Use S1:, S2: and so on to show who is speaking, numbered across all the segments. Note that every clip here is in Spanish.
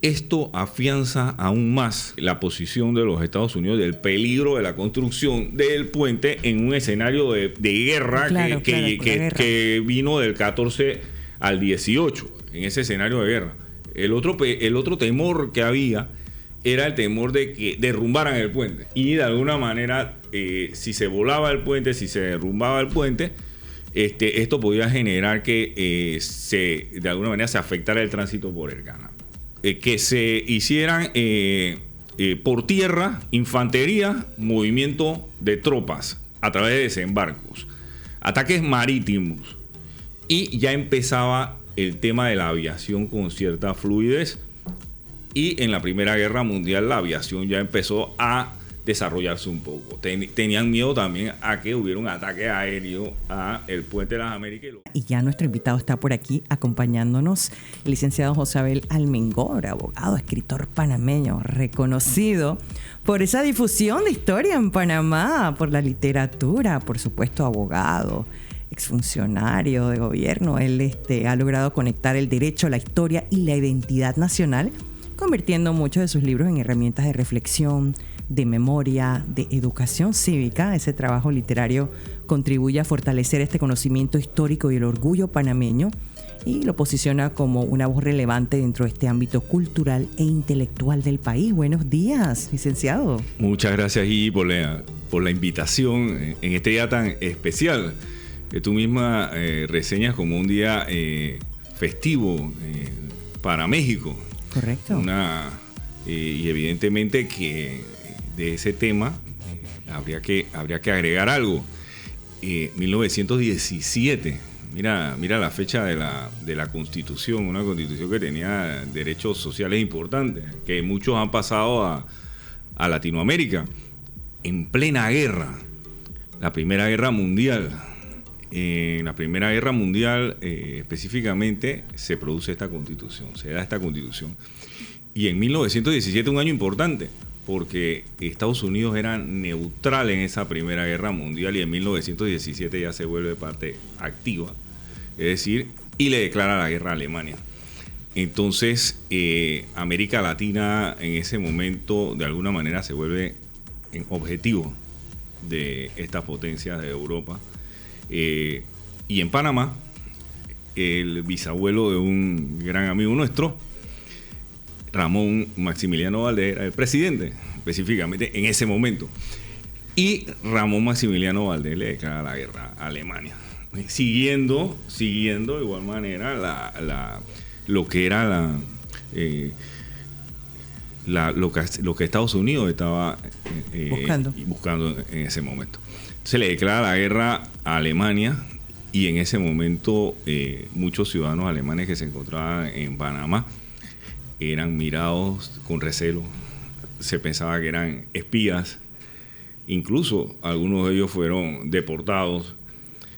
S1: Esto afianza aún más la posición de los Estados Unidos del peligro de la construcción del puente en un escenario de guerra, que vino del 14 al 18, en ese escenario de guerra. El otro temor que había era el temor de que derrumbaran el puente. Y de alguna manera, si se volaba el puente, si se derrumbaba el puente, esto podía generar que de alguna manera se afectara el tránsito por el canal. Que se hicieran por tierra, infantería, movimiento de tropas a través de desembarcos, ataques marítimos, y ya empezaba el tema de la aviación con cierta fluidez. Y en la Primera Guerra Mundial la aviación ya empezó a desarrollarse un poco. Tenían miedo también a que hubiera un ataque aéreo a el Puente de las Américas.
S2: Y ya nuestro invitado está por aquí acompañándonos, el licenciado José Abel Almengor, abogado, escritor panameño, reconocido por esa difusión de historia en Panamá, por la literatura, por supuesto abogado, exfuncionario de gobierno. Él ha logrado conectar el derecho, la historia y la identidad nacional, convirtiendo muchos de sus libros en herramientas de reflexión, de memoria, de educación cívica. Ese trabajo literario contribuye a fortalecer este conocimiento histórico y el orgullo panameño, y lo posiciona como una voz relevante dentro de este ámbito cultural e intelectual del país. Buenos días, licenciado.
S1: Muchas gracias, Gigi, por la invitación en este día tan especial, que tú misma reseñas como un día festivo para México.
S2: Correcto.
S1: Y evidentemente que de ese tema habría que agregar algo. 1917, mira la fecha de la Constitución, una Constitución que tenía derechos sociales importantes, que muchos han pasado a Latinoamérica, en plena guerra, la Primera Guerra Mundial. En la Primera Guerra Mundial específicamente se produce esta Constitución, se da esta Constitución. Y en 1917, un año importante, porque Estados Unidos era neutral en esa Primera Guerra Mundial, y en 1917 ya se vuelve parte activa, es decir, y le declara la guerra a Alemania. Entonces, América Latina en ese momento de alguna manera se vuelve en objetivo de estas potencias de Europa. Y en Panamá, el bisabuelo de un gran amigo nuestro, Ramón Maximiliano Valdés, era el presidente, específicamente en ese momento. Y Ramón Maximiliano Valdés le declara la guerra a Alemania, siguiendo de igual manera lo que era lo que Estados Unidos estaba buscando en ese momento. Se le declara la guerra a Alemania, y en ese momento muchos ciudadanos alemanes que se encontraban en Panamá eran mirados con recelo. Se pensaba que eran espías, incluso algunos de ellos fueron deportados.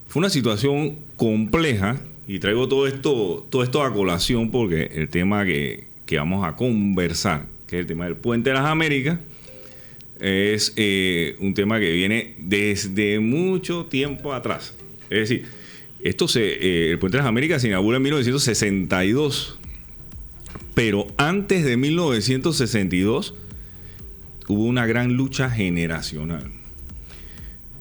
S1: Fue una situación compleja, y traigo todo esto a colación porque el tema que vamos a conversar, que es el tema del Puente de las Américas, es un tema que viene desde mucho tiempo atrás. Es decir, el Puente de las Américas se inaugura en 1962, pero antes de 1962 hubo una gran lucha generacional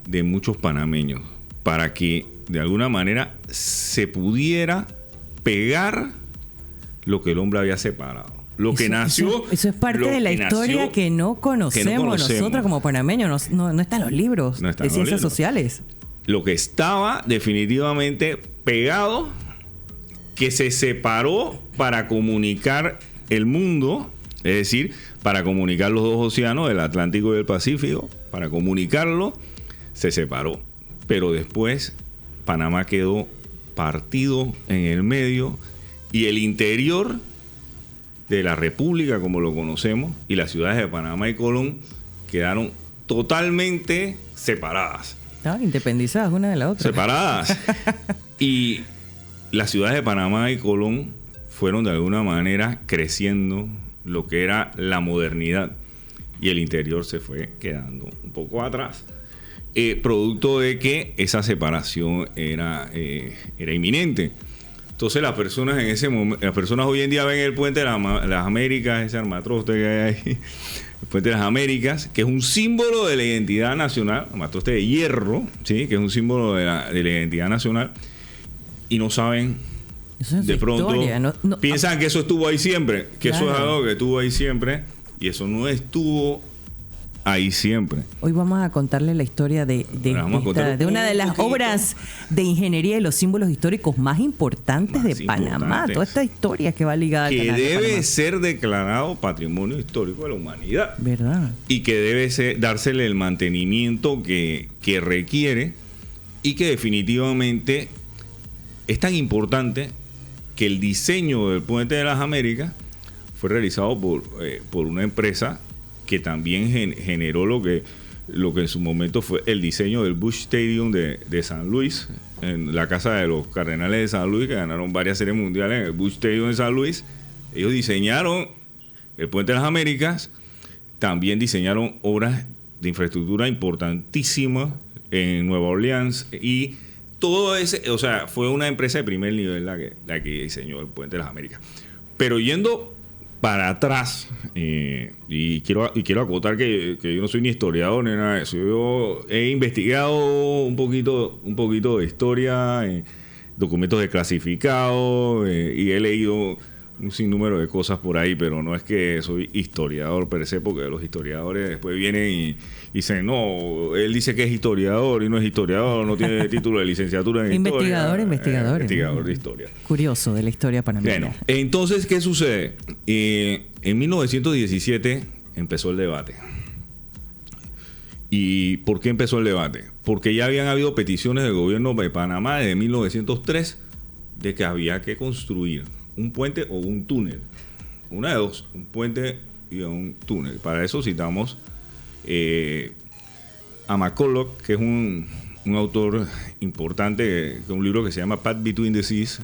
S1: de muchos panameños para que de alguna manera se pudiera pegar lo que el hombre había separado. Lo que nació.
S2: Eso es parte de la historia que no conocemos nosotros como panameños. No está en los libros de ciencias sociales.
S1: Lo que estaba definitivamente pegado, que se separó para comunicar el mundo, es decir, para comunicar los dos océanos, el Atlántico y el Pacífico, para comunicarlo, se separó. Pero después Panamá quedó partido en el medio, y el interior de la República, como lo conocemos, y las ciudades de Panamá y Colón quedaron totalmente separadas.
S2: Independizadas una de la otra.
S1: Separadas. Y las ciudades de Panamá y Colón fueron de alguna manera creciendo lo que era la modernidad, y el interior se fue quedando un poco atrás, producto de que esa separación era inminente. Entonces las personas en ese momento, las personas hoy en día ven el puente de las Américas, ese armatroste que hay ahí, el puente de las Américas, que es un símbolo de la identidad nacional, armatroste de hierro, ¿sí? Que es un símbolo de la identidad nacional, y no saben, de pronto, piensan que eso estuvo ahí siempre, que claro, eso es algo que estuvo ahí siempre, y eso no estuvo ahí siempre.
S2: Hoy vamos a contarle la historia de una de las obras de ingeniería de los símbolos históricos más importantes de Panamá. Toda esta historia que va ligada al
S1: canal de Panamá. Que debe ser declarado Patrimonio Histórico de la Humanidad.
S2: ¿Verdad?
S1: Y que debe dársele el mantenimiento que requiere, y que definitivamente es tan importante que el diseño del Puente de las Américas fue realizado por una empresa que también generó lo que en su momento fue el diseño del Busch Stadium de San Luis, en la casa de los Cardenales de San Luis, que ganaron varias series mundiales en el Busch Stadium de San Luis. Ellos diseñaron el Puente de las Américas, también diseñaron obras de infraestructura importantísimas en Nueva Orleans, y todo ese, o sea, fue una empresa de primer nivel la que diseñó el Puente de las Américas. Pero yendo para atrás, y quiero acotar que yo no soy ni historiador ni nada de eso. Yo he investigado un poquito de historia, documentos desclasificados, y he leído un sinnúmero de cosas por ahí, pero no es que soy historiador per se, porque los historiadores después vienen y dicen, no, él dice que es historiador y no es historiador, no tiene título de licenciatura en
S2: historia.
S1: Investigador de historia.
S2: Curioso de la historia panameña.
S1: Bueno, entonces, ¿qué sucede? En 1917 empezó el debate. ¿Y por qué empezó el debate? Porque ya habían habido peticiones del gobierno de Panamá desde 1903 de que había que construir un puente o un túnel. Una de dos, un puente y un túnel. Para eso citamos a McCulloch, que es un autor importante, que es un libro que se llama Path Between the Seas,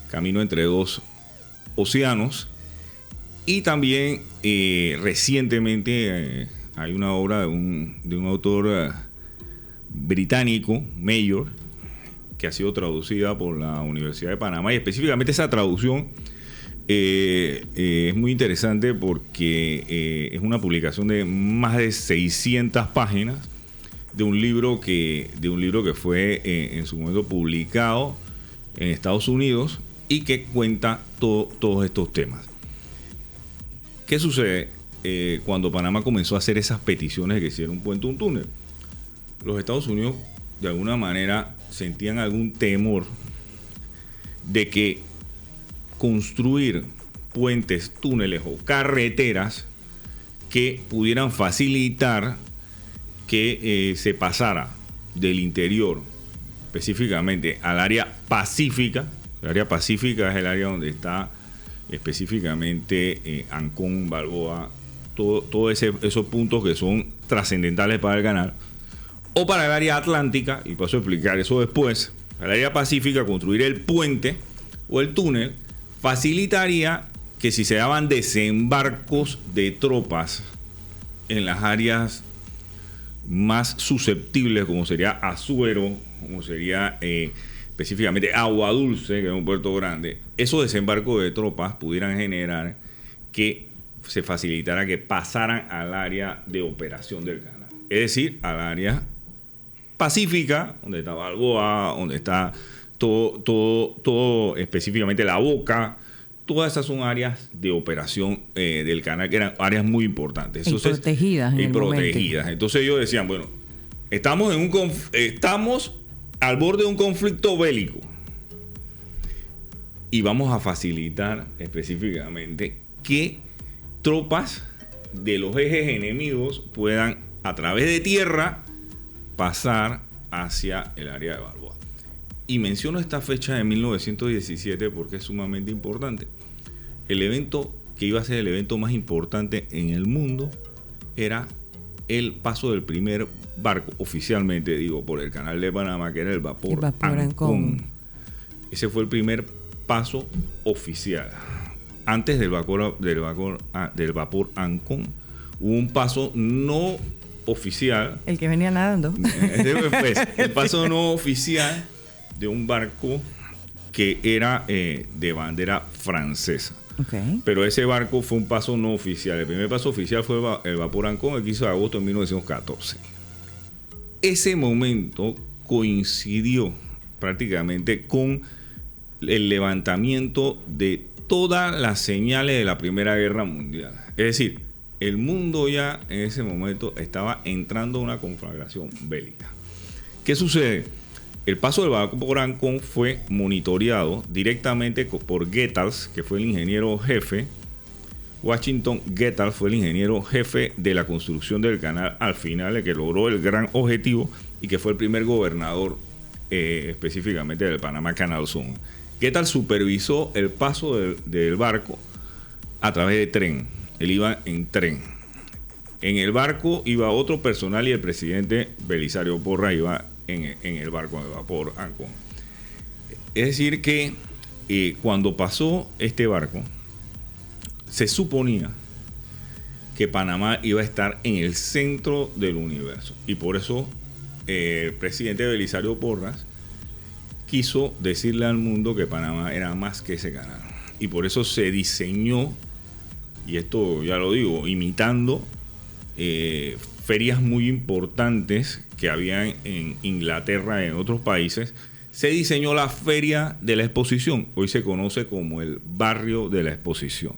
S1: Camino entre dos océanos. Y también recientemente hay una obra de un autor británico, Mayor, que ha sido traducida por la Universidad de Panamá, y específicamente esa traducción es muy interesante porque es una publicación de más de 600 páginas de un libro que fue en su momento publicado en Estados Unidos y que cuenta todos estos temas. ¿Qué sucede cuando Panamá comenzó a hacer esas peticiones de que hiciera un puente o un túnel? Los Estados Unidos de alguna manera sentían algún temor de que construir puentes, túneles o carreteras que pudieran facilitar que se pasara del interior específicamente al área pacífica. El área pacífica es el área donde está específicamente Ancón, Balboa, todos esos puntos que son trascendentales para el canal, o para el área atlántica, y paso a explicar eso después. El área pacífica, construir el puente o el túnel facilitaría que si se daban desembarcos de tropas en las áreas más susceptibles, como sería Azuero, como sería específicamente Agua Dulce, que es un puerto grande, esos desembarcos de tropas pudieran generar que se facilitara que pasaran al área de operación del canal, es decir, al área pacífica, donde está Balboa, donde está todo específicamente La Boca. Todas esas son áreas de operación del canal, que eran áreas muy importantes. Entonces,
S2: protegidas.
S1: Entonces ellos decían, bueno, estamos al borde de un conflicto bélico y vamos a facilitar específicamente que tropas de los ejes enemigos puedan, a través de tierra, pasar hacia el área de Balboa. Y menciono esta fecha de 1917 porque es sumamente importante. El evento que iba a ser el evento más importante en el mundo era el paso del primer barco, oficialmente digo, por el canal de Panamá, que era el vapor Ancón. Ese fue el primer paso oficial. Antes del vapor Ancón hubo un paso no oficial.
S2: El que venía nadando.
S1: Pues, el paso no oficial de un barco que era de bandera francesa.
S2: Okay.
S1: Pero ese barco fue un paso no oficial. El primer paso oficial fue el vapor Ancón el 15 de agosto de 1914. Ese momento coincidió prácticamente con el levantamiento de todas las señales de la Primera Guerra Mundial. Es decir, el mundo ya en ese momento estaba entrando a una conflagración bélica. ¿Qué sucede? El paso del vapor Ancón fue monitoreado directamente por Goethals, que fue el ingeniero jefe. Washington Goethals fue el ingeniero jefe de la construcción del canal al final, el que logró el gran objetivo y que fue el primer gobernador específicamente del Panama Canal Zone. Goethals supervisó el paso del barco a través de tren. Él iba en tren. En el barco iba otro personal y el presidente Belisario Porras iba en el barco de vapor Ancón. Es decir que cuando pasó este barco, se suponía que Panamá iba a estar en el centro del universo. Y por eso el presidente Belisario Porras quiso decirle al mundo que Panamá era más que ese canal. Y por eso se diseñó, y esto ya lo digo, imitando ferias muy importantes que habían en Inglaterra y en otros países, se diseñó la Feria de la Exposición. Hoy se conoce como el Barrio de la Exposición.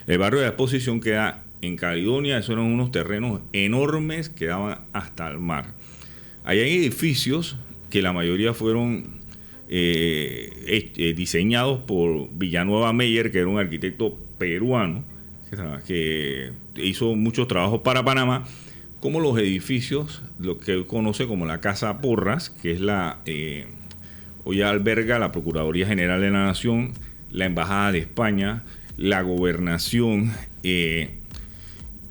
S1: El Barrio de la Exposición queda en Caledonia. Esos eran unos terrenos enormes que daban hasta el mar. Ahí hay edificios que la mayoría fueron diseñados por Villanueva Meyer, que era un arquitecto peruano que hizo muchos trabajos para Panamá, como los edificios, lo que hoy conoce como la Casa Porras, que es hoy alberga la Procuraduría General de la Nación, la Embajada de España, la Gobernación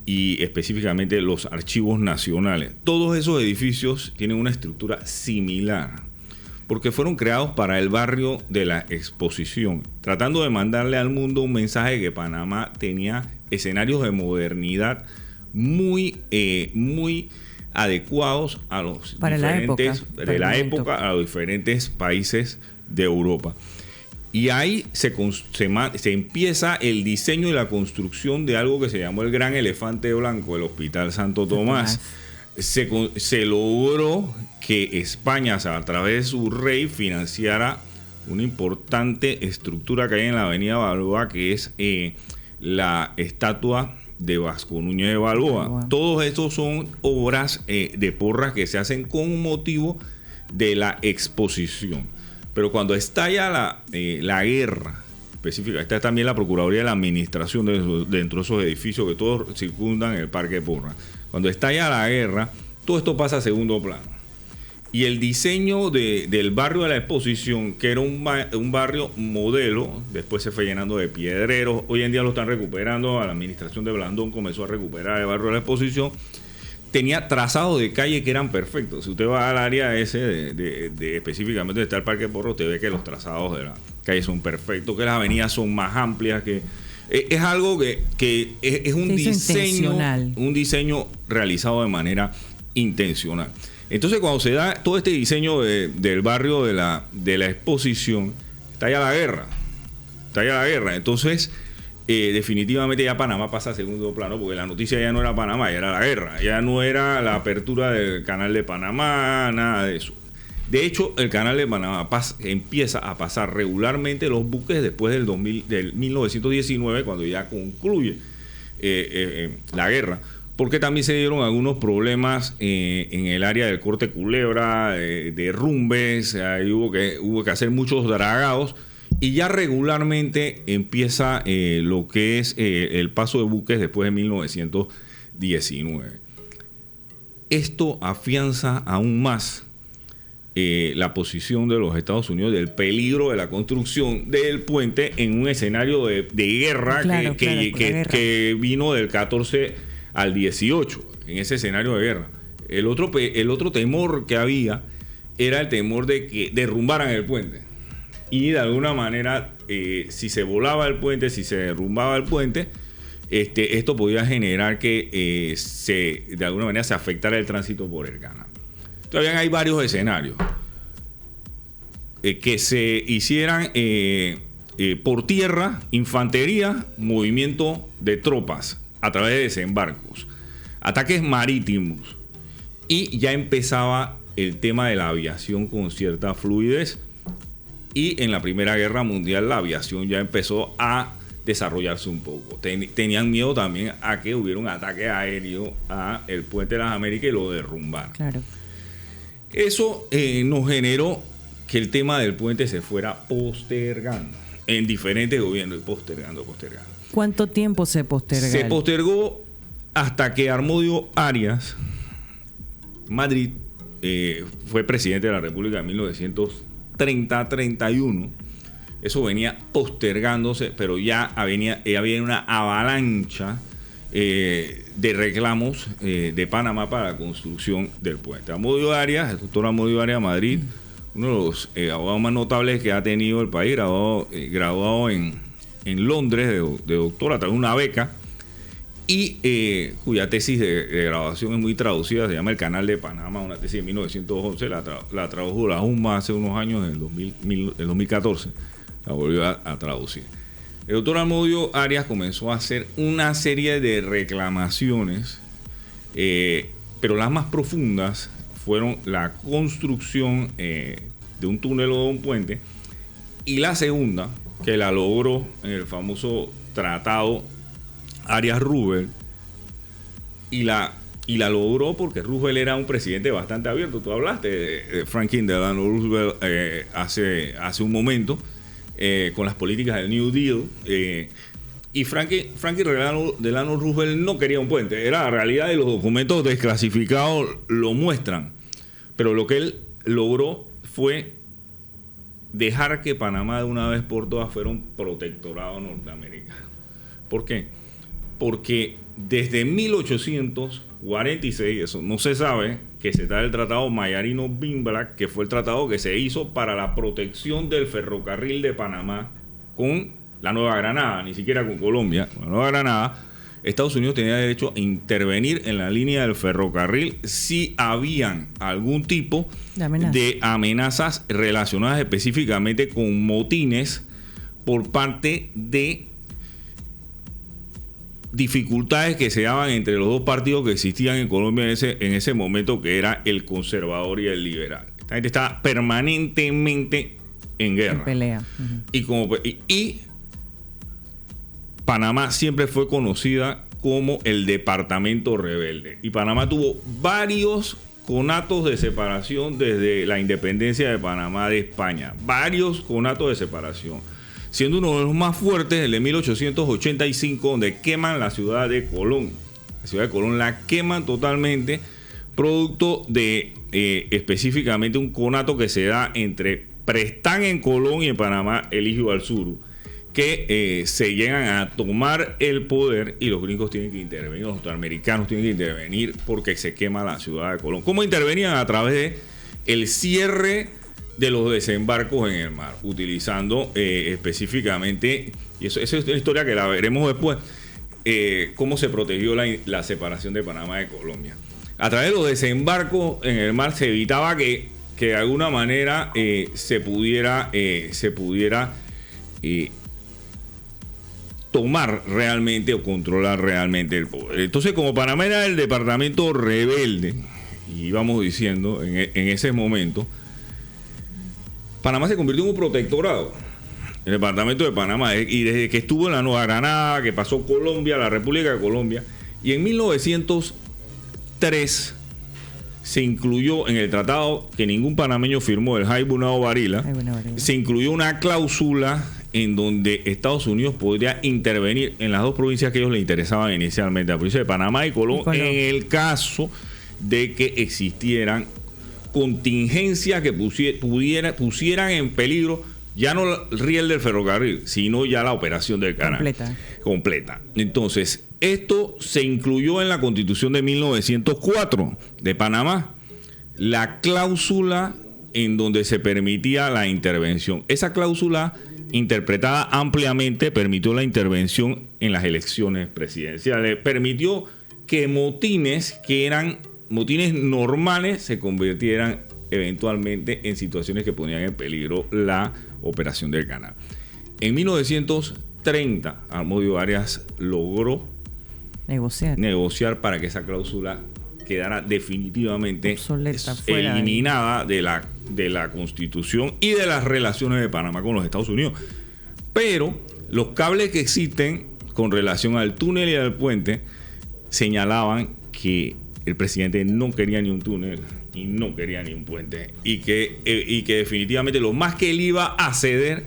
S1: y específicamente los Archivos Nacionales. Todos esos edificios tienen una estructura similar, porque fueron creados para el barrio de la Exposición, tratando de mandarle al mundo un mensaje que Panamá tenía escenarios de modernidad muy adecuados a los a los diferentes países de Europa. Y ahí se empieza el diseño y la construcción de algo que se llamó el Gran Elefante Blanco, el Hospital Santo Tomás. Se logró que España, a través de su rey, financiara una importante estructura que hay en la Avenida Balboa, que es la estatua de Vasco Núñez de Balboa. Wow. Todos estos son obras de Porras que se hacen con motivo de la exposición. Pero cuando estalla la guerra específica, está también la Procuraduría de la Administración dentro de esos edificios que todos circundan el Parque Porras. Cuando estalla la guerra, todo esto pasa a segundo plano. Y el diseño del barrio de la Exposición, que era un barrio modelo, después se fue llenando de piedreros. Hoy en día lo están recuperando. A la administración de Blandón comenzó a recuperar el barrio de la Exposición. Tenía trazados de calle que eran perfectos. Si usted va al área ese de específicamente donde está el Parque Porras, usted ve que los trazados de la calle son perfectos, que las avenidas son más amplias, que es algo que es un diseño realizado de manera intencional. Entonces, cuando se da todo este diseño del barrio de la Exposición, estalla la guerra. Entonces, definitivamente ya Panamá pasa a segundo plano, porque la noticia ya no era Panamá, ya era la guerra, ya no era la apertura del canal de Panamá, nada de eso. De hecho, el canal de Panamá empieza a pasar regularmente los buques después del 1919, cuando ya concluye la guerra, porque también se dieron algunos problemas en el área del Corte Culebra, derrumbes, ahí hubo que hacer muchos dragados, y ya regularmente empieza lo que es el paso de buques después de 1919. Esto afianza aún más la posición de los Estados Unidos del peligro de la construcción del puente en un escenario de guerra, que vino del 14 al 18, en ese escenario de guerra. El otro temor que había era el temor de que derrumbaran el puente. Y de alguna manera, si se volaba el puente, si se derrumbaba el puente, esto podía generar que de alguna manera se afectara el tránsito por el canal. Todavía hay varios escenarios. que se hicieran por tierra, infantería, movimiento de tropas a través de desembarcos, ataques marítimos, y ya empezaba el tema de la aviación con cierta fluidez. Y en la Primera Guerra Mundial la aviación ya empezó a desarrollarse un poco. Tenían miedo también a que hubiera un ataque aéreo a el Puente de las Américas y lo derrumbaran.
S2: Claro.
S1: Eso nos generó que el tema del puente se fuera postergando en diferentes gobiernos, postergando.
S2: ¿Cuánto tiempo se postergó?
S1: Se postergó hasta que Harmodio Arias Madrid fue presidente de la República en 1930-31. Eso venía postergándose, pero ya había una avalancha de reclamos de Panamá para la construcción del puente. Harmodio Arias, el doctor Harmodio Arias Madrid, uno de los abogados más notables que ha tenido el país, graduado en Londres de doctora, a través de una beca, y cuya tesis de graduación es muy traducida, se llama El Canal de Panamá, una tesis de 1911, la tradujo la UMA hace unos años, en el 2014, la volvió a traducir. El doctor Harmodio Arias comenzó a hacer una serie de reclamaciones, pero las más profundas fueron la construcción de un túnel o de un puente, y la segunda, que la logró en el famoso tratado Arias-Roosevelt, y la logró porque Roosevelt era un presidente bastante abierto. Tú hablaste de Franklin Delano Roosevelt hace un momento, con las políticas del New Deal, y Franklin Delano Roosevelt no quería un puente. Era la realidad, y los documentos desclasificados lo muestran. Pero lo que él logró fue dejar que Panamá de una vez por todas fuera un protectorado norteamericano. ¿Por qué? Porque desde 1846, eso no se sabe, que se da el tratado Mayarino-Bimblack, que fue el tratado que se hizo para la protección del ferrocarril de Panamá con la Nueva Granada, ni siquiera con Colombia. Con la Nueva Granada, Estados Unidos tenía derecho a intervenir en la línea del ferrocarril si habían algún tipo de amenazas relacionadas específicamente con motines por parte de dificultades que se daban entre los dos partidos que existían en Colombia en ese momento, que era el conservador y el liberal. Esta gente estaba permanentemente en guerra. En
S2: pelea.
S1: Y Panamá siempre fue conocida como el departamento rebelde. Y Panamá tuvo varios conatos de separación desde la independencia de Panamá de España. Varios conatos de separación, siendo uno de los más fuertes el de 1885, donde queman la ciudad de Colón. La ciudad de Colón la queman totalmente, producto de específicamente un conato que se da entre Prestán en Colón y en Panamá Eligio Alzuru, que se llegan a tomar el poder, y los gringos tienen que intervenir, los norteamericanos tienen que intervenir porque se quema la ciudad de Colón. ¿Cómo intervenían? A través de el cierre de los desembarcos en el mar, utilizando específicamente, y esa es una historia que la veremos después, cómo se protegió la separación de Panamá de Colombia. A través de los desembarcos en el mar se evitaba que de alguna manera se pudiera tomar realmente o controlar realmente el poder. Entonces, como Panamá era el departamento rebelde, y íbamos diciendo en ese momento, Panamá se convirtió en un protectorado, el departamento de Panamá, y desde que estuvo en la Nueva Granada, que pasó Colombia, la República de Colombia, y en 1903 se incluyó en el tratado que ningún panameño firmó, el Jaibunao Varila, se incluyó una cláusula en donde Estados Unidos podría intervenir en las dos provincias que a ellos les interesaban inicialmente, la provincia de Panamá y Colón, en el caso de que existieran contingencias que pusieran en peligro ya no el riel del ferrocarril, sino ya la operación del canal completa. Entonces, esto se incluyó en la Constitución de 1904 de Panamá, la cláusula en donde se permitía la intervención. Esa cláusula, interpretada ampliamente, permitió la intervención en las elecciones presidenciales, permitió que motines que eran motines normales se convirtieran eventualmente en situaciones que ponían en peligro la operación del canal. En 1930, Almodio Arias logró negociar para que esa cláusula quedara definitivamente
S2: obsoleta,
S1: eliminada de la Constitución y de las relaciones de Panamá con los Estados Unidos. Pero los cables que existen con relación al túnel y al puente señalaban que el presidente no quería ni un túnel y no quería ni un puente, y que definitivamente lo más que él iba a ceder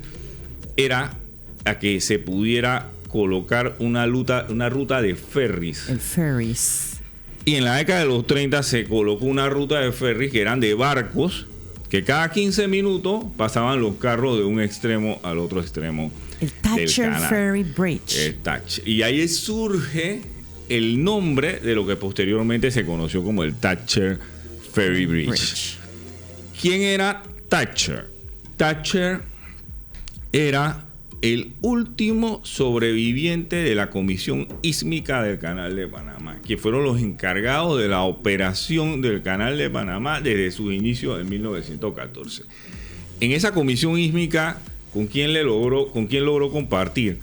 S1: era a que se pudiera colocar una ruta de ferries.
S2: El ferries.
S1: Y en la década de los 30 se colocó una ruta de ferries que eran de barcos, que cada 15 minutos pasaban los carros de un extremo al otro extremo.
S2: El Thatcher Ferry Bridge.
S1: El Thatcher. Y ahí surge el nombre de lo que posteriormente se conoció como el Thatcher Ferry Bridge. ¿Quién era Thatcher? Thatcher era el último sobreviviente de la Comisión Ísmica del Canal de Panamá, que fueron los encargados de la operación del Canal de Panamá desde sus inicios en 1914. En esa Comisión Ísmica, ¿con quién logró compartir?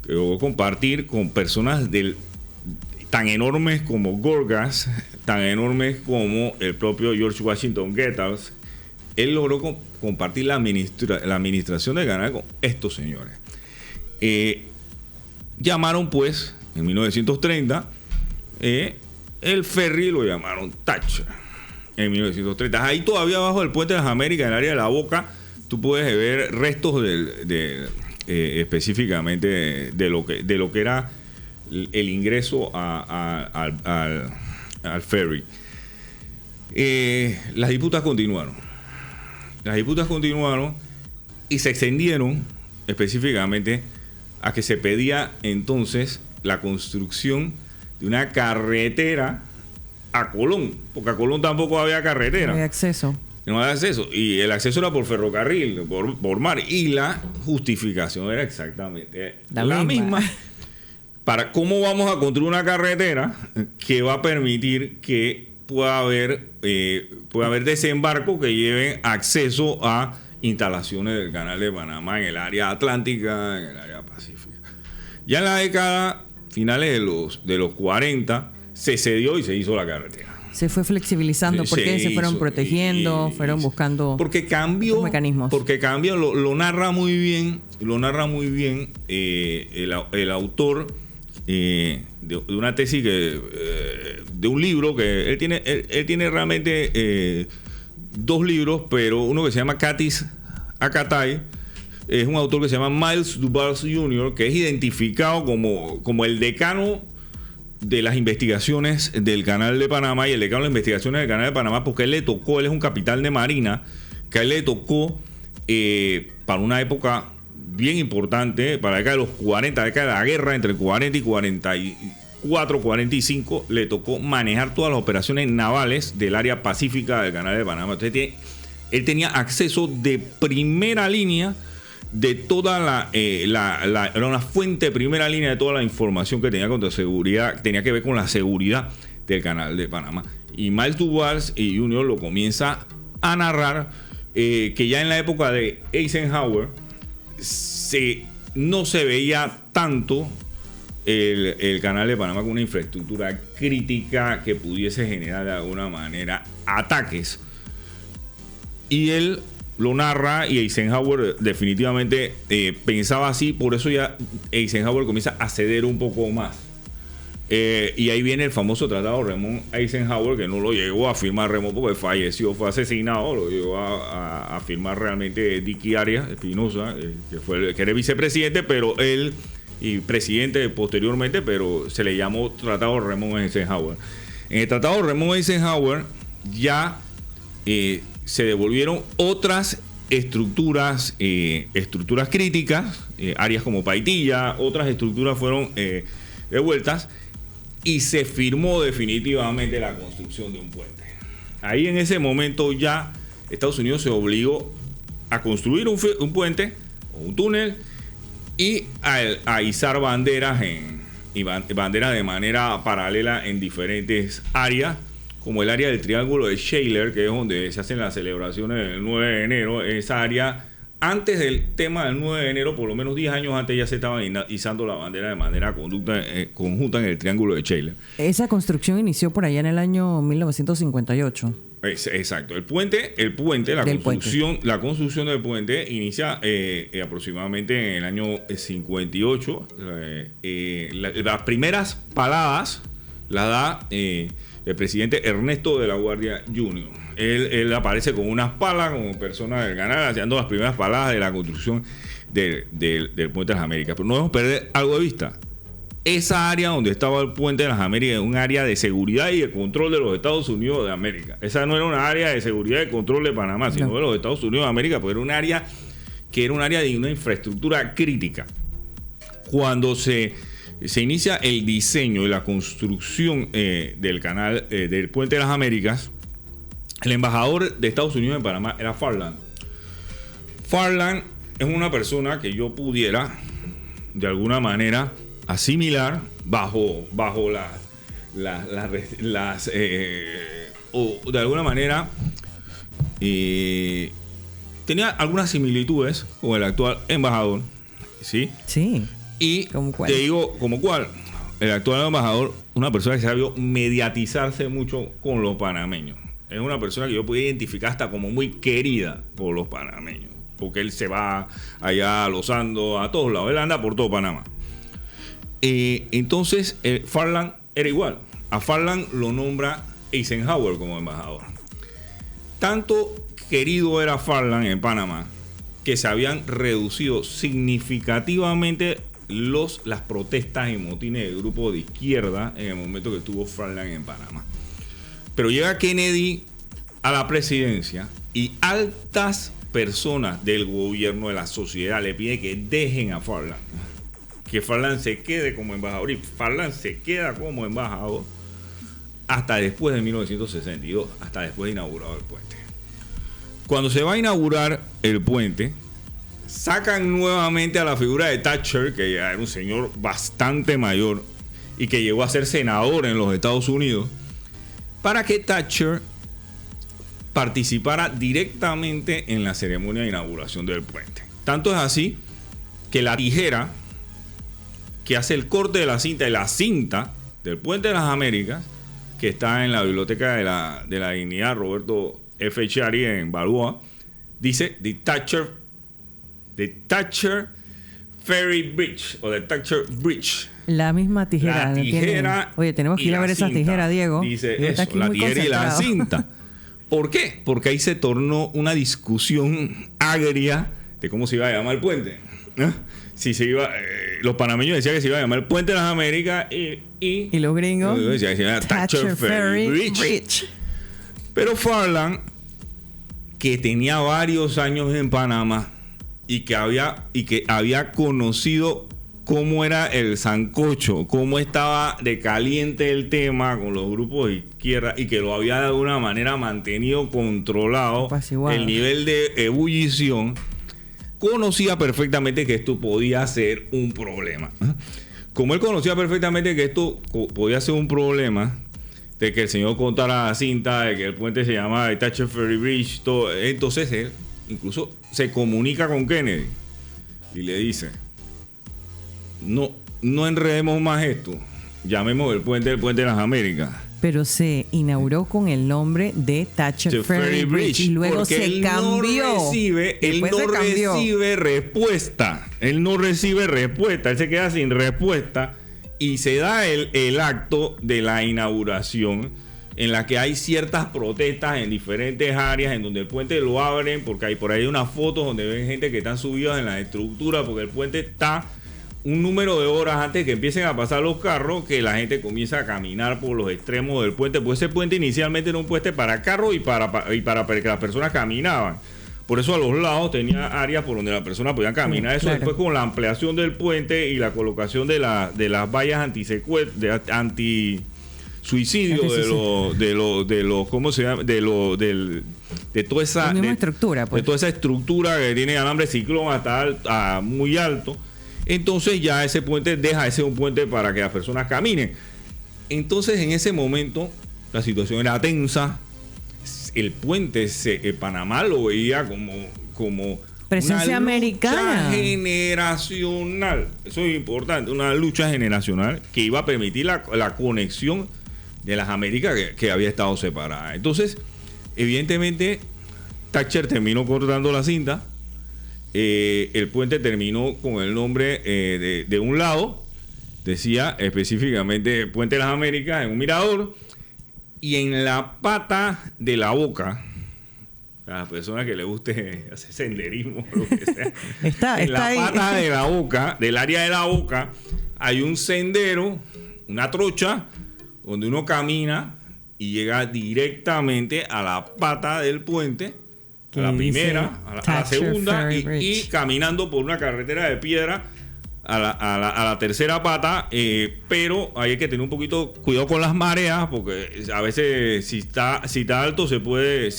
S1: Logró compartir con personas tan enormes como Gorgas, tan enormes como el propio George Washington Gettles. Él logró compartir la administración del canal con estos señores. Llamaron pues en 1930 el ferry, lo llamaron Thatcher en 1930. Ahí todavía abajo del Puente de las Américas, en el área de La Boca, tú puedes ver restos específicamente de lo que era el ingreso al ferry. Las disputas continuaron y se extendieron específicamente a que se pedía entonces la construcción de una carretera a Colón, porque a Colón tampoco había carretera.
S2: No había acceso.
S1: No había acceso. Y el acceso era por ferrocarril, por mar. Y la justificación era exactamente la misma. Para cómo vamos a construir una carretera que va a permitir que pueda haber desembarco que lleven acceso a instalaciones del Canal de Panamá en el área atlántica, en el área pacífica. Ya en la década finales de los 40 se cedió y se hizo la carretera.
S2: Se fue flexibilizando porque se fueron protegiendo, fueron buscando mecanismos. Porque cambió,
S1: lo narra muy bien el autor de una tesis de un libro que él tiene realmente dos libros, pero uno que se llama Katis Akatay, es un autor que se llama Miles Duval Jr., que es identificado como el decano de las investigaciones del Canal de Panamá y el decano de las investigaciones del Canal de Panamá, porque él es un capitán de marina, que a él le tocó para una época bien importante, para la década de los 40, la década de la guerra, entre 40 y 44, 45, le tocó manejar todas las operaciones navales del área pacífica del Canal de Panamá. Entonces, él tenía acceso de primera línea de toda era una fuente de primera línea de toda la información que tenía contra seguridad, tenía que ver con la seguridad del Canal de Panamá. Y Miles Duval Jr. lo comienza a narrar que ya en la época de Eisenhower no se veía tanto el Canal de Panamá con una infraestructura crítica que pudiese generar de alguna manera ataques. Y él lo narra y Eisenhower definitivamente pensaba así, por eso ya Eisenhower comienza a ceder un poco más. Y ahí viene el famoso tratado Ramón Eisenhower, que no lo llegó a firmar Ramón porque falleció, fue asesinado, lo llegó a firmar realmente Dicky Arias Espinosa, que era vicepresidente, pero él y presidente posteriormente, pero se le llamó Tratado Ramón Eisenhower. En el Tratado Ramón Eisenhower ya se devolvieron otras estructuras críticas, áreas como Paitilla, otras estructuras fueron devueltas y se firmó definitivamente la construcción de un puente. Ahí en ese momento ya Estados Unidos se obligó a construir un puente o un túnel y a izar banderas banderas de manera paralela en diferentes áreas como el área del Triángulo de Shaler, que es donde se hacen las celebraciones del 9 de enero. Esa área, antes del tema del 9 de enero, por lo menos 10 años antes, ya se estaba izando la bandera de manera conjunta en el Triángulo de Shaler.
S2: Esa construcción inició por allá en el año 1958.
S1: Exacto. La construcción del puente inicia aproximadamente en el año 58. Las primeras paladas las da el presidente Ernesto de la Guardia Jr. Él aparece con unas palas como persona del canal, haciendo las primeras paladas de la construcción del Puente de las Américas. Pero no debemos perder algo de vista. Esa área donde estaba el Puente de las Américas es un área de seguridad y de control de los Estados Unidos de América. Esa no era una área de seguridad y control de Panamá, sino de los Estados Unidos de América, porque era un área que era un área de una infraestructura crítica. Cuando se inicia el diseño y la construcción del canal del Puente de las Américas, el embajador de Estados Unidos en Panamá era Farland. Farland es una persona que yo pudiera, de alguna manera, asimilar bajo o de alguna manera tenía algunas similitudes con el actual embajador, ¿sí?
S2: Sí.
S1: Y te digo, ¿como cuál? El actual embajador, una persona que sabió mediatizarse mucho con los panameños. Es una persona que yo puedo identificar hasta como muy querida por los panameños, porque él se va allá a Los Andos, a todos lados, él anda por todo Panamá. Entonces, Farland era igual. A Farland lo nombra Eisenhower como embajador. Tanto querido era Farland en Panamá que se habían reducido significativamente las protestas y motines del grupo de izquierda en el momento que estuvo Farland en Panamá. Pero llega Kennedy a la presidencia y altas personas del gobierno, de la sociedad, le piden que dejen a Farland, que Farland se quede como embajador, y Farland se queda como embajador hasta después de 1962, hasta después de inaugurado el puente. Cuando se va a inaugurar el puente, sacan nuevamente a la figura de Thatcher, que ya era un señor bastante mayor y que llegó a ser senador en los Estados Unidos, para que Thatcher participara directamente en la ceremonia de inauguración del puente. Tanto es así que la tijera que hace el corte de la cinta del Puente de las Américas, que está en la Biblioteca de la Dignidad Roberto F. Chari en Balboa, dice The Thatcher Ferry Bridge o The Thatcher Bridge.
S2: La misma tijera.
S1: La tijera.
S2: Oye, tenemos que ir a ver esa tijera, Diego.
S1: Dice eso, la tijera y la cinta. ¿Por qué? Porque ahí se tornó una discusión agria de cómo se iba a llamar el puente. Si se iba, los panameños decían que se iba a llamar el Puente de las Américas y
S2: los gringos
S1: decían que se llama Thatcher Ferry Bridge. Pero Farland, que tenía varios años en Panamá y que había conocido cómo era el sancocho, cómo estaba de caliente el tema con los grupos de izquierda y que lo había de alguna manera mantenido controlado el nivel de ebullición, conocía perfectamente que esto podía ser un problema. Como él conocía perfectamente que esto podía ser un problema, de que el señor contara la cinta, de que el puente se llamaba Thatcher Ferry Bridge, todo, entonces él incluso se comunica con Kennedy y le dice: no enredemos más esto, llamemos el puente de las Américas. Pero
S2: se inauguró con el nombre de Thatcher Ferry Bridge y luego se cambió.
S1: Él no recibe respuesta. Él se queda sin respuesta y se da el acto de la inauguración, en la que hay ciertas protestas en diferentes áreas en donde el puente lo abren, porque hay por ahí unas fotos donde ven gente que están subidas en la estructura, porque el puente está un número de horas antes que empiecen a pasar los carros, que la gente comienza a caminar por los extremos del puente, pues ese puente inicialmente era un puente para carros y para que las personas caminaban. Por eso a los lados tenía áreas por donde las personas podían caminar. Eso después, con la ampliación del puente y la colocación de las vallas anti-suicidio de los ¿cómo se llama? De toda esa
S2: estructura, pues.
S1: De toda esa estructura que tiene alambre ciclón hasta muy alto. Entonces ya ese puente deja de ser un puente para que las personas caminen. Entonces en ese momento la situación era tensa. El puente Panamá lo veía como
S2: presencia
S1: una
S2: americana.
S1: lucha generacional. Eso es importante, una lucha generacional que iba a permitir la conexión de las Américas que había estado separada. Entonces, evidentemente, Thatcher terminó cortando la cinta. El puente terminó con el nombre de un lado, decía específicamente Puente de las Américas, en un mirador, y en la pata de la boca, a las personas que les guste hacer senderismo, lo que sea, en la pata de la boca, del área de la boca, hay un sendero, una trocha, donde uno camina y llega directamente a la pata del puente, a la primera, a la segunda, y caminando por una carretera de piedra a la tercera pata, pero hay que tener un poquito cuidado con las mareas, porque a veces si está alto se puede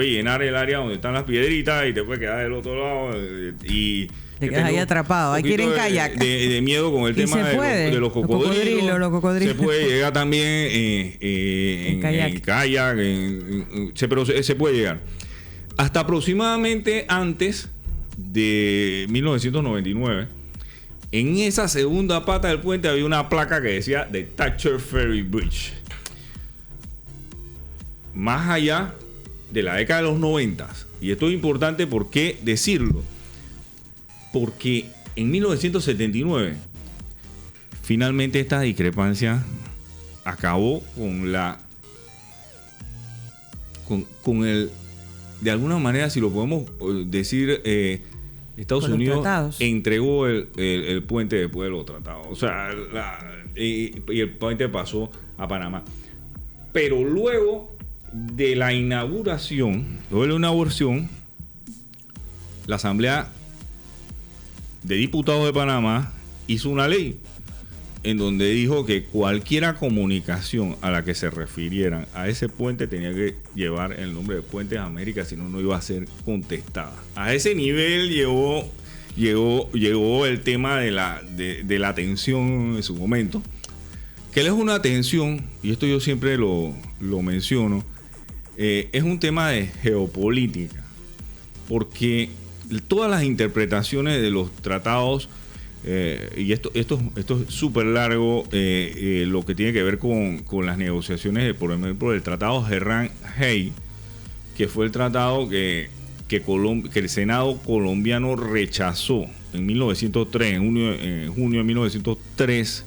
S1: llenar el área donde están las piedritas y te puede quedar del otro lado y
S2: te quedas ahí atrapado. Hay que ir en kayak.
S1: De miedo con el tema de los cocodrilos. Los cocodrilos. Se puede llegar también en kayak. Pero se puede llegar. Hasta aproximadamente antes de 1999, en esa segunda pata del puente había una placa que decía The Thatcher Ferry Bridge. Más allá de la década de los 90. Y esto es importante, ¿por qué decirlo? Porque en 1979 finalmente esta discrepancia acabó con el, de alguna manera, si lo podemos decir, Estados Unidos entregó el puente después de los tratados. O sea, y el puente pasó a Panamá. Pero luego de la inauguración, la Asamblea de Diputados de Panamá hizo una ley en donde dijo que cualquier comunicación a la que se refirieran a ese puente tenía que llevar el nombre de Puentes Américas, si no, no iba a ser contestada. A ese nivel llegó el tema de la tensión en su momento, que es una tensión, y esto yo siempre lo menciono, es un tema de geopolítica, porque todas las interpretaciones de los tratados, y esto es súper largo, lo que tiene que ver con las negociaciones, por ejemplo, el tratado Herrán-Hay, que fue el tratado que el Senado colombiano rechazó en 1903, en junio de 1903,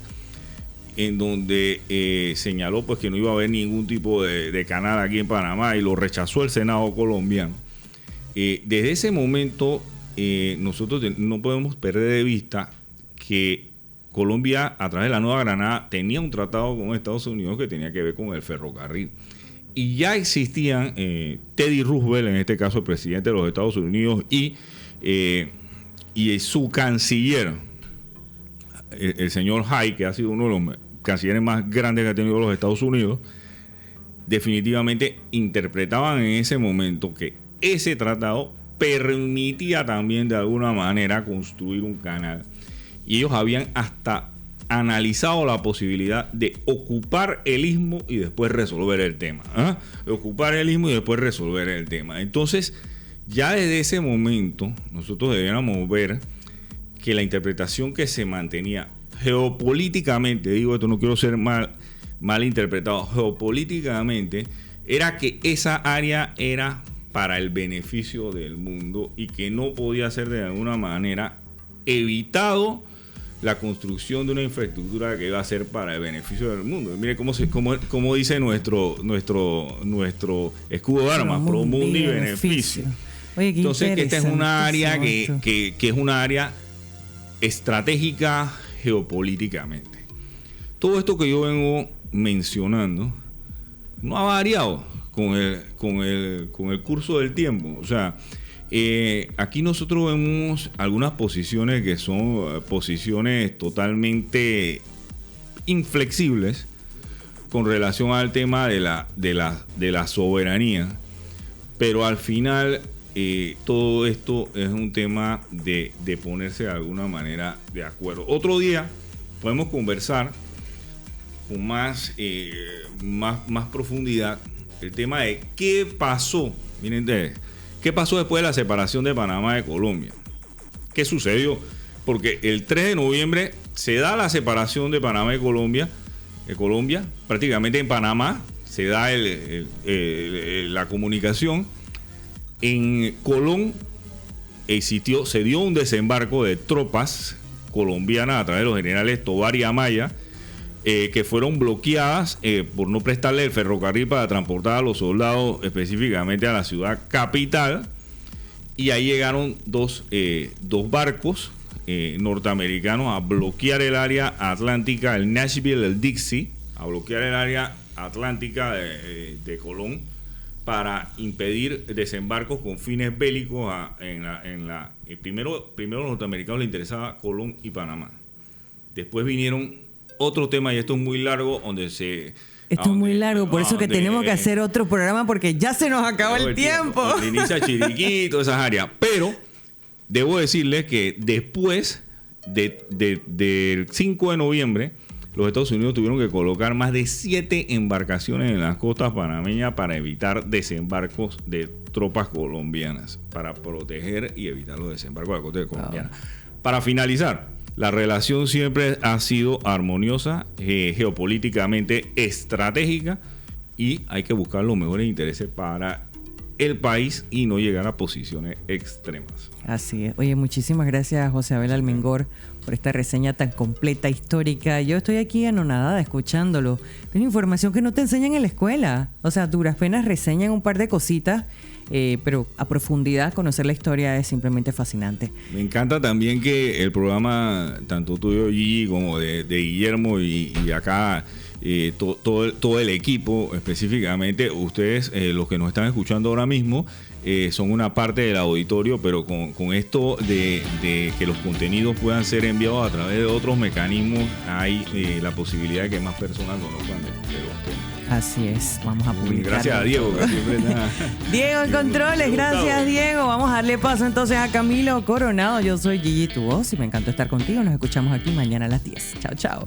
S1: en donde señaló pues que no iba a haber ningún tipo de canal aquí en Panamá, y lo rechazó el Senado colombiano. Desde ese momento nosotros no podemos perder de vista que Colombia, a través de la Nueva Granada, tenía un tratado con Estados Unidos que tenía que ver con el ferrocarril. Y ya existían Teddy Roosevelt, en este caso el presidente de los Estados Unidos, y su canciller, el señor Hay, que ha sido uno de los cancilleres más grandes que ha tenido los Estados Unidos, definitivamente interpretaban en ese momento que ese tratado permitía también de alguna manera construir un canal. Y ellos habían hasta analizado la posibilidad de ocupar el istmo y después resolver el tema. Ocupar el istmo y después resolver el tema. Entonces, ya desde ese momento, nosotros deberíamos ver que la interpretación que se mantenía geopolíticamente, digo esto, no quiero ser mal interpretado, geopolíticamente, era que esa área era para el beneficio del mundo y que no podía ser de alguna manera evitado la construcción de una infraestructura que iba a ser para el beneficio del mundo. Mire cómo dice nuestro escudo de armas, pro mundi beneficio.
S2: Oye,
S1: entonces, que esta es una área que es una área estratégica geopolíticamente. Todo esto que yo vengo mencionando no ha variado con el curso del tiempo. O sea, aquí nosotros vemos algunas posiciones que son posiciones totalmente inflexibles con relación al tema de la soberanía, pero al final todo esto es un tema de ponerse de alguna manera de acuerdo. Otro día podemos conversar con más profundidad el tema de qué pasó. Miren ustedes, ¿qué pasó después de la separación de Panamá de Colombia? ¿Qué sucedió? Porque el 3 de noviembre se da la separación de Panamá y Colombia. Prácticamente en Panamá se da la comunicación. En Colón se dio un desembarco de tropas colombianas a través de los generales Tovar y Amaya, que fueron bloqueadas por no prestarle el ferrocarril para transportar a los soldados específicamente a la ciudad capital. Y ahí llegaron dos barcos norteamericanos a bloquear el área atlántica, el Nashville, el Dixie, a bloquear el área atlántica de Colón para impedir desembarcos con fines bélicos. Primero los norteamericanos les interesaba Colón y Panamá. Después vinieron otro tema, y esto es muy largo, Esto
S2: es muy largo, por eso que tenemos que hacer otro programa porque ya se nos acabó el tiempo.
S1: Inicia Chiriquito, esas áreas. Pero debo decirles que después del 5 de noviembre, los Estados Unidos tuvieron que colocar más de 7 embarcaciones en las costas panameñas para evitar desembarcos de tropas colombianas, para proteger y evitar los desembarcos de la costa colombiana. Para finalizar, la relación siempre ha sido armoniosa, geopolíticamente estratégica, y hay que buscar los mejores intereses para el país y no llegar a posiciones extremas.
S2: Así es. Oye, muchísimas gracias, José Abel Almengor, por esta reseña tan completa, histórica. Yo estoy aquí anonadada escuchándolo. Tiene información que no te enseñan en la escuela. O sea, duras penas reseñan un par de cositas, pero a profundidad conocer la historia es simplemente fascinante.
S1: Me encanta también que el programa, tanto tuyo, Gigi, como de Guillermo y acá, todo el equipo, específicamente ustedes, los que nos están escuchando ahora mismo, son una parte del auditorio, pero con esto de que los contenidos puedan ser enviados a través de otros mecanismos, hay la posibilidad de que más personas conozcan de los temas.
S2: Así es, vamos a publicar.
S1: Gracias a Diego, que siempre está.
S2: Diego en controles, gracias Diego. Vamos a darle paso entonces a Camilo Coronado. Yo soy Gigi, tu voz, y me encantó estar contigo. Nos escuchamos aquí mañana a las 10. Chao, chao.